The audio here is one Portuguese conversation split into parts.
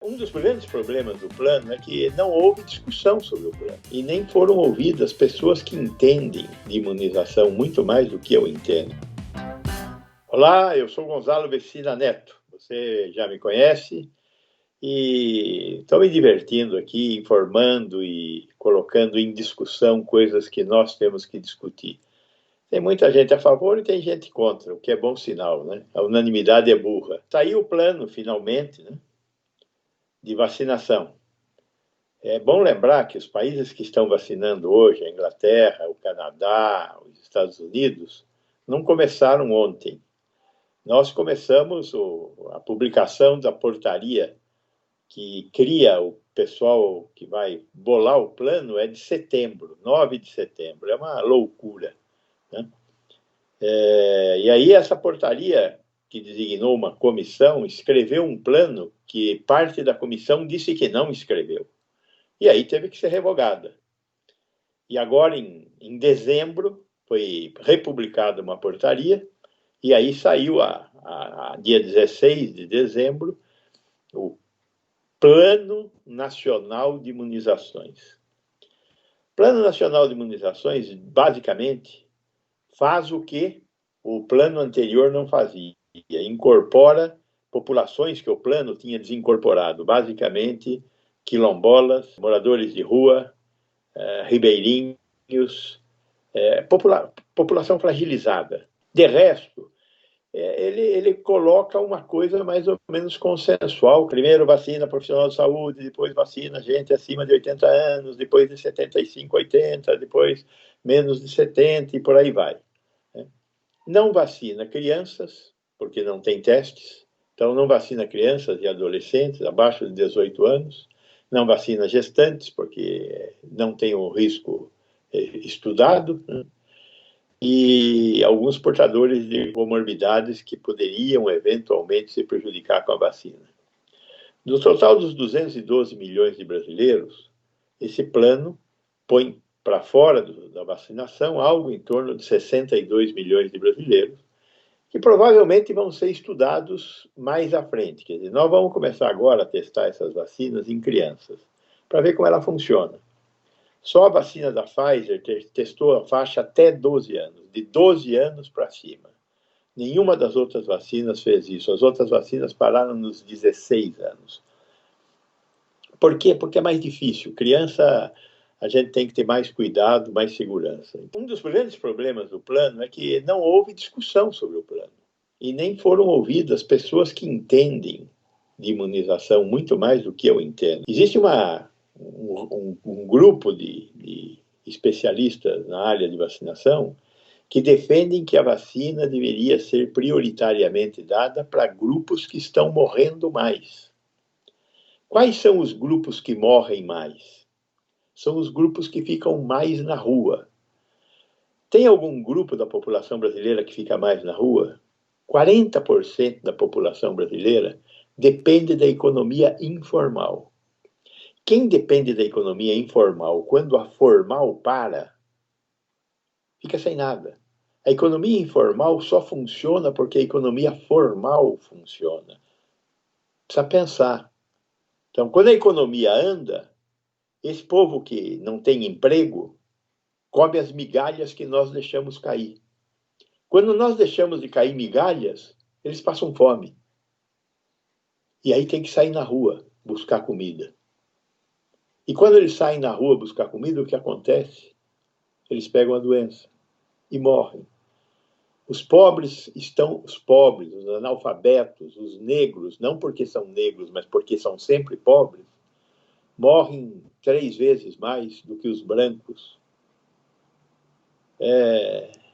Um dos grandes problemas do plano é que não houve discussão sobre o plano e nem foram ouvidas pessoas que entendem de imunização muito mais do que eu entendo. Olá, eu sou Gonzalo Vecina Neto, você já me conhece e estou me divertindo aqui, informando e colocando em discussão coisas que nós temos que discutir. Tem muita gente a favor e tem gente contra, o que é bom sinal, né? A unanimidade é burra. Saiu o plano, finalmente, né, de vacinação. É bom lembrar que os países que estão vacinando hoje, a Inglaterra, o Canadá, os Estados Unidos, não começaram ontem. Nós começamos a publicação da portaria que cria o pessoal que vai bolar o plano é de setembro, 9 de setembro. É uma loucura, né? E aí essa portaria, que designou uma comissão, escreveu um plano que parte da comissão disse que não escreveu. E aí teve que ser revogada. E agora, em dezembro, foi republicada uma portaria, e aí saiu, a dia 16 de dezembro, o Plano Nacional de Imunizações. O Plano Nacional de Imunizações, basicamente, faz o que o plano anterior não fazia. Incorpora populações que o plano tinha desincorporado, basicamente quilombolas, moradores de rua, ribeirinhos, população fragilizada. De resto, ele coloca uma coisa mais ou menos consensual. Primeiro vacina profissional de saúde, depois vacina gente acima de 80 anos, depois de 75, 80, depois menos de 70 e por aí vai. Não vacina crianças, porque não tem testes. Então, não vacina crianças e adolescentes abaixo de 18 anos. Não vacina gestantes, porque não tem o risco estudado, né? E alguns portadores de comorbidades que poderiam eventualmente se prejudicar com a vacina. No total dos 212 milhões de brasileiros, esse plano põe para fora da vacinação algo em torno de 62 milhões de brasileiros, que provavelmente vão ser estudados mais à frente. Quer dizer, nós vamos começar agora a testar essas vacinas em crianças, para ver como ela funciona. Só a vacina da Pfizer testou a faixa até 12 anos, de 12 anos para cima. Nenhuma das outras vacinas fez isso. As outras vacinas pararam nos 16 anos. Por quê? Porque é mais difícil. Criança, a gente tem que ter mais cuidado, mais segurança. Um dos grandes problemas do plano é que não houve discussão sobre o plano. E nem foram ouvidas pessoas que entendem de imunização muito mais do que eu entendo. Existe um grupo de especialistas na área de vacinação que defendem que a vacina deveria ser prioritariamente dada para grupos que estão morrendo mais. Quais são os grupos que morrem mais? São os grupos que ficam mais na rua. Tem algum grupo da população brasileira que fica mais na rua? 40% da população brasileira depende da economia informal. Quem depende da economia informal, quando a formal para, fica sem nada. A economia informal só funciona porque a economia formal funciona. Precisa pensar. Então, quando a economia anda, esse povo que não tem emprego come as migalhas que nós deixamos cair. Quando nós deixamos de cair migalhas, eles passam fome. E aí tem que sair na rua buscar comida. E quando eles saem na rua buscar comida, o que acontece? Eles pegam a doença e morrem. Os pobres, os analfabetos, os negros, não porque são negros, mas porque são sempre pobres, morrem 3 vezes mais do que os brancos.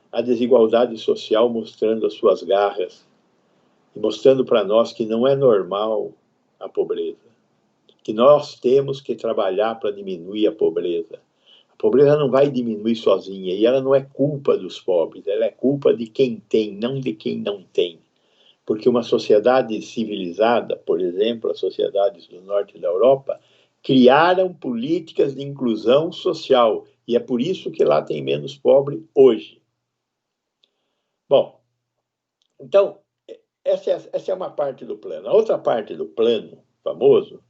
A desigualdade social mostrando as suas garras e mostrando para nós que não é normal a pobreza, que nós temos que trabalhar para diminuir a pobreza. A pobreza não vai diminuir sozinha, e ela não é culpa dos pobres, ela é culpa de quem tem, não de quem não tem. Porque uma sociedade civilizada, por exemplo, as sociedades do norte da Europa, criaram políticas de inclusão social, e é por isso que lá tem menos pobre hoje. Bom, então, essa é uma parte do plano. A outra parte do plano famoso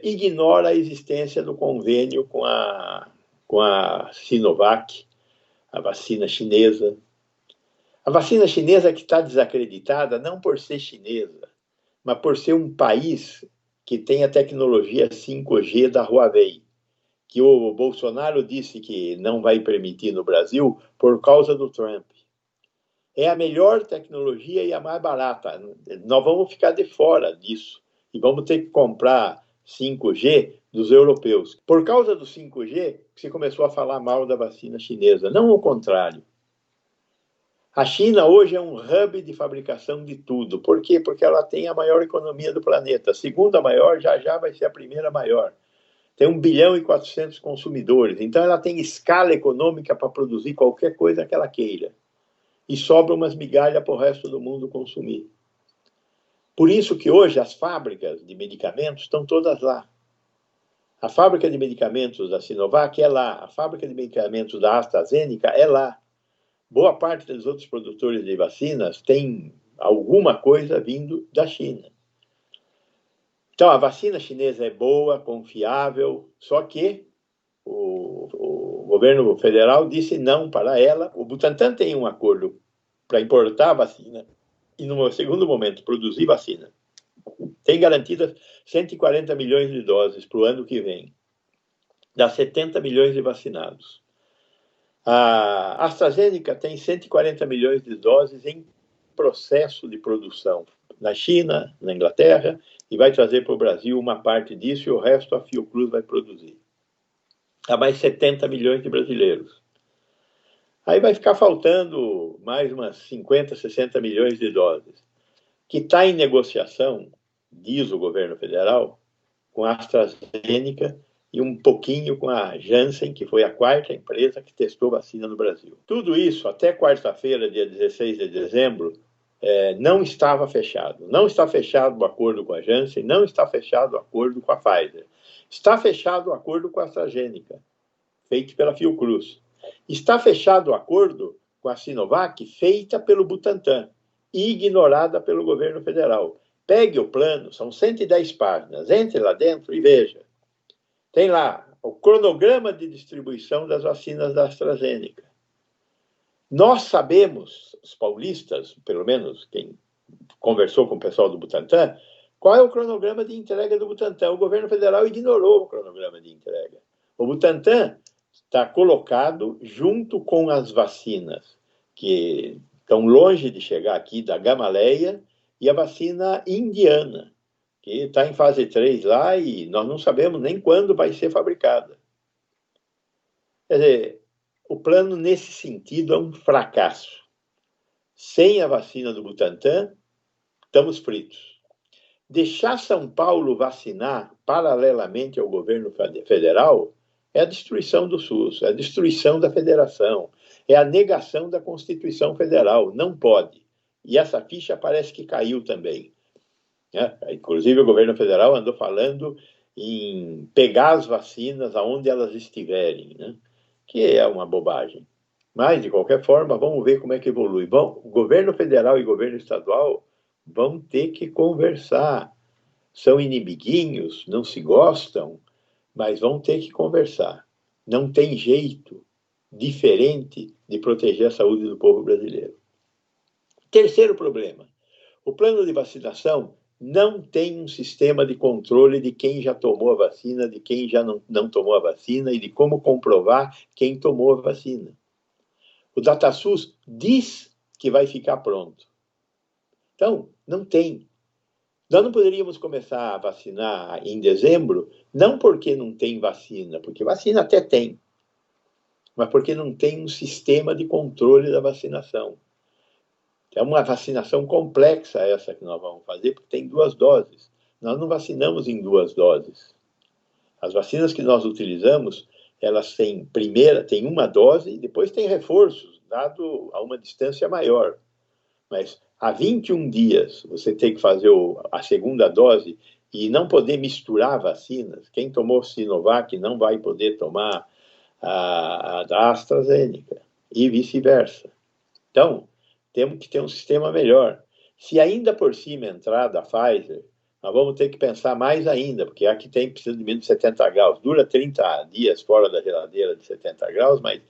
ignora a existência do convênio com a Sinovac, a vacina chinesa. A vacina chinesa que está desacreditada não por ser chinesa, mas por ser um país que tem a tecnologia 5G da Huawei, que o Bolsonaro disse que não vai permitir no Brasil por causa do Trump. É a melhor tecnologia e a mais barata. Nós vamos ficar de fora disso e vamos ter que comprar 5G dos europeus. Por causa do 5G, se começou a falar mal da vacina chinesa, não o contrário. A China hoje é um hub de fabricação de tudo. Por quê? Porque ela tem a maior economia do planeta. A segunda maior, já vai ser a primeira maior. Tem 1 bilhão e 400 consumidores. Então, ela tem escala econômica para produzir qualquer coisa que ela queira. E sobra umas migalhas para o resto do mundo consumir. Por isso que hoje as fábricas de medicamentos estão todas lá. A fábrica de medicamentos da Sinovac é lá. A fábrica de medicamentos da AstraZeneca é lá. Boa parte dos outros produtores de vacinas tem alguma coisa vindo da China. Então, a vacina chinesa é boa, confiável, só que o governo federal disse não para ela. O Butantan tem um acordo para importar a vacina e, no segundo momento, produzir vacina. Tem garantidas 140 milhões de doses para o ano que vem. Dá 70 milhões de vacinados. A AstraZeneca tem 140 milhões de doses em processo de produção na China, na Inglaterra, e vai trazer para o Brasil uma parte disso e o resto a Fiocruz vai produzir. Há mais 70 milhões de brasileiros. Aí vai ficar faltando mais umas 50, 60 milhões de doses, que está em negociação, diz o governo federal, com a AstraZeneca e um pouquinho com a Janssen, que foi a quarta empresa que testou vacina no Brasil. Tudo isso, até quarta-feira, dia 16 de dezembro, não estava fechado. Não está fechado o acordo com a Janssen, não está fechado o acordo com a Pfizer. Está fechado o acordo com a AstraZeneca, feito pela Fiocruz. Está fechado o acordo com a Sinovac, feita pelo Butantan e ignorada pelo governo federal. Pegue o plano, são 110 páginas, entre lá dentro e veja. Tem lá o cronograma de distribuição das vacinas da AstraZeneca. Nós sabemos, os paulistas, pelo menos quem conversou com o pessoal do Butantan, qual é o cronograma de entrega do Butantan. O governo federal ignorou o cronograma de entrega. O Butantan está colocado junto com as vacinas que estão longe de chegar aqui, da Gamaleya, e a vacina indiana, que está em fase 3 lá e nós não sabemos nem quando vai ser fabricada. Quer dizer, o plano, nesse sentido, é um fracasso. Sem a vacina do Butantan, estamos fritos. Deixar São Paulo vacinar paralelamente ao governo federal é a destruição do SUS, é a destruição da federação, é a negação da Constituição Federal. Não pode. E essa ficha parece que caiu também. Inclusive, o governo federal andou falando em pegar as vacinas aonde elas estiverem, né? Que é uma bobagem. Mas, de qualquer forma, vamos ver como é que evolui. Bom, o governo federal e o governo estadual vão ter que conversar. São inimiguinhos, não se gostam, mas vão ter que conversar. Não tem jeito diferente de proteger a saúde do povo brasileiro. Terceiro problema. O plano de vacinação não tem um sistema de controle de quem já tomou a vacina, de quem já não tomou a vacina e de como comprovar quem tomou a vacina. O DataSUS diz que vai ficar pronto. Então, não tem. Nós não poderíamos começar a vacinar em dezembro, não porque não tem vacina, porque vacina até tem, mas porque não tem um sistema de controle da vacinação. É uma vacinação complexa essa que nós vamos fazer, porque tem 2 doses. Nós não vacinamos em 2 doses. As vacinas que nós utilizamos, elas têm tem uma dose e depois tem reforços, dado a uma distância maior. Mas há 21 dias você tem que fazer a segunda dose e não poder misturar vacinas. Quem tomou Sinovac não vai poder tomar a da AstraZeneca e vice-versa. Então, temos que ter um sistema melhor. Se ainda por cima entrar da Pfizer, Nós vamos ter que pensar mais ainda, porque aqui precisa de menos de 70 graus. Dura 30 dias fora da geladeira de 70 graus, mas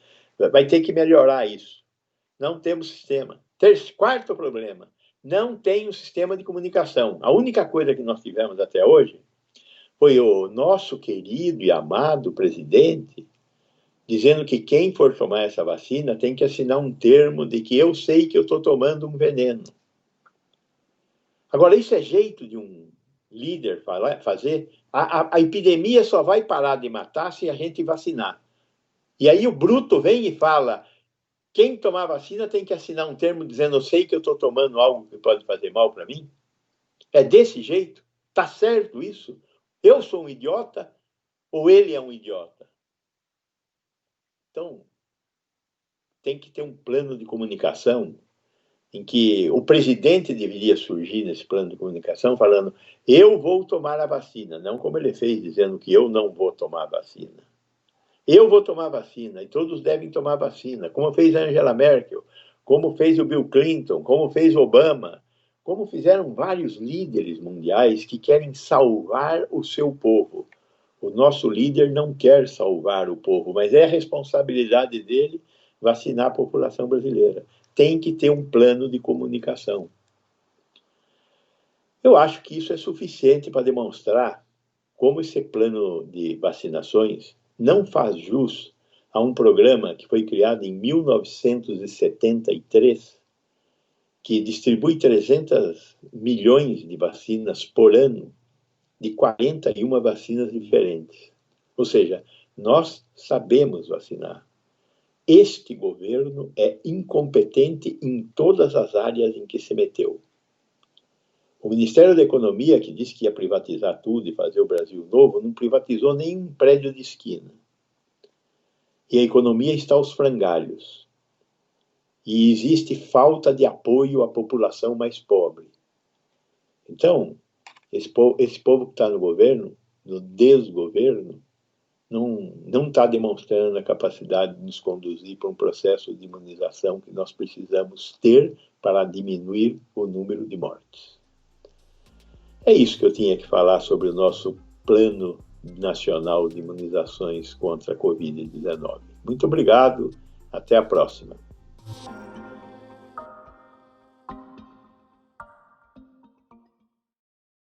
vai ter que melhorar isso. Não temos sistema. Quarto problema, não tem um sistema de comunicação. A única coisa que nós tivemos até hoje foi o nosso querido e amado presidente dizendo que quem for tomar essa vacina tem que assinar um termo de que eu sei que eu estou tomando um veneno. Agora, isso é jeito de um líder fazer? A epidemia só vai parar de matar se a gente vacinar. E aí o bruto vem e fala, quem tomar vacina tem que assinar um termo dizendo eu sei que eu estou tomando algo que pode fazer mal para mim? É desse jeito? Está certo isso? Eu sou um idiota ou ele é um idiota? Então, tem que ter um plano de comunicação em que o presidente deveria surgir nesse plano de comunicação falando eu vou tomar a vacina, não como ele fez, dizendo que eu não vou tomar a vacina. Eu vou tomar a vacina e todos devem tomar a vacina, como fez a Angela Merkel, como fez o Bill Clinton, como fez o Obama, como fizeram vários líderes mundiais que querem salvar o seu povo. O nosso líder não quer salvar o povo, mas é a responsabilidade dele vacinar a população brasileira. Tem que ter um plano de comunicação. Eu acho que isso é suficiente para demonstrar como esse plano de vacinações não faz jus a um programa que foi criado em 1973, que distribui 300 milhões de vacinas por ano, de 41 vacinas diferentes. Ou seja, nós sabemos vacinar. Este governo é incompetente em todas as áreas em que se meteu. O Ministério da Economia, que disse que ia privatizar tudo e fazer o Brasil novo, não privatizou nenhum prédio de esquina. E a economia está aos frangalhos. E existe falta de apoio à população mais pobre. Então, esse povo que está no governo, no desgoverno, não está demonstrando a capacidade de nos conduzir para um processo de imunização que nós precisamos ter para diminuir o número de mortes. É isso que eu tinha que falar sobre o nosso Plano Nacional de Imunizações contra a Covid-19. Muito obrigado, até a próxima.